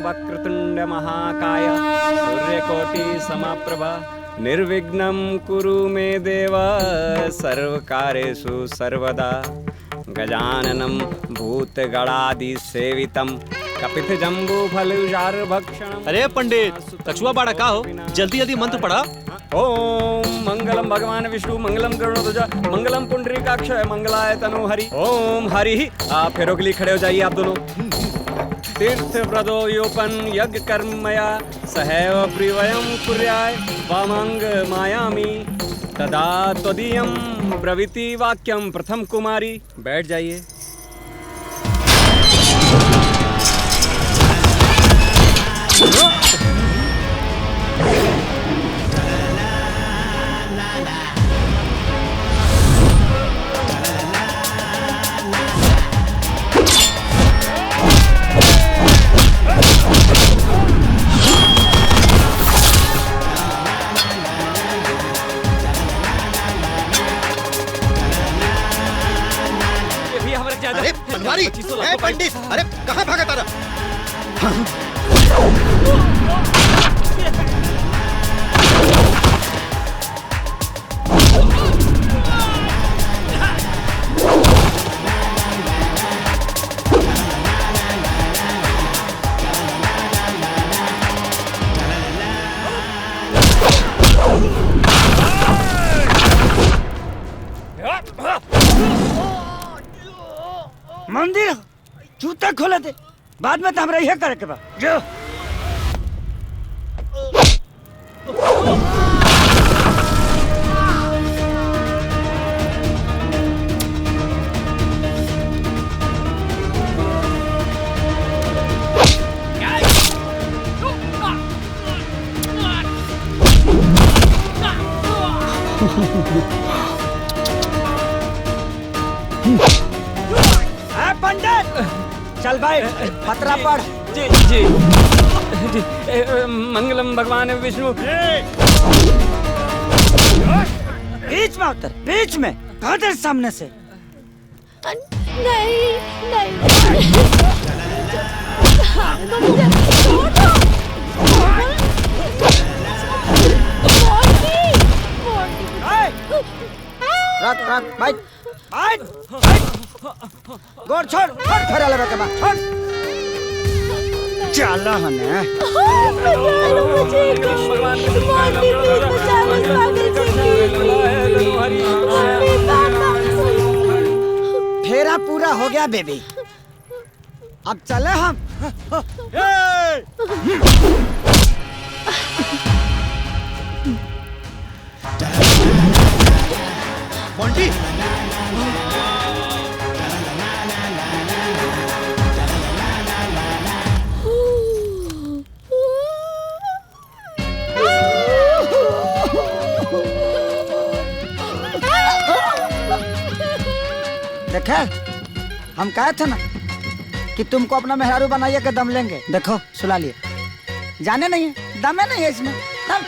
वक्रतुंड महाकाय सूर्यकोटि समप्रभा निर्विघ्नं कुरु मे देव सर्वकार्येषु सर्वदा। गजाननं भूतगणादिसेवितं कपितजम्बूफलचारुभक्षणम्। अरे पंडित, कछुआ बाड़ा का हो? जल्दी जल्दी मंत्र पढ़ा। ओम मंगलम भगवान विष्णु मंगलम गरुड़ध्वज मंगलम पुंडरीकाक्ष मंगलाय तनोहरि। ओम हरि। आप फेरों के लिए खड़े हो जाइए आप दोनों। तीर्थ व्रतो योपन यज्ञ कर्मया सहैव प्रिवयं कुर्याय वामंग मायामी तदा त्वदीयं ब्रवीति वाक्यम। प्रथम कुमारी बैठ जाइए। अरे बनवारी, ए पंडित, अरे कहाँ भागा तारा? मंदिर जूता खोले थे, बाद में तो हमरा यह करे के बा। जो पंडित चल भाई पतरा पढ़। जी जी जी। मंगलम भगवान विष्णु। बीच में उतर, बीच में कदर सामने से। नहीं नहीं मुझे छोड़ो। रख रख बैठ बैठ बैठ। गोर छोड़ छोड़ खड़ा लगा के बाद छोड़। चला हने फेरा पूरा हो गया बेबी, अब चले हम। मोंटी देखे हम कहे थे ना कि तुमको अपना मेहरारू बनाइए के दम लेंगे। देखो सुला लिए, जाने नहीं है, दमे नहीं है इसमें दम।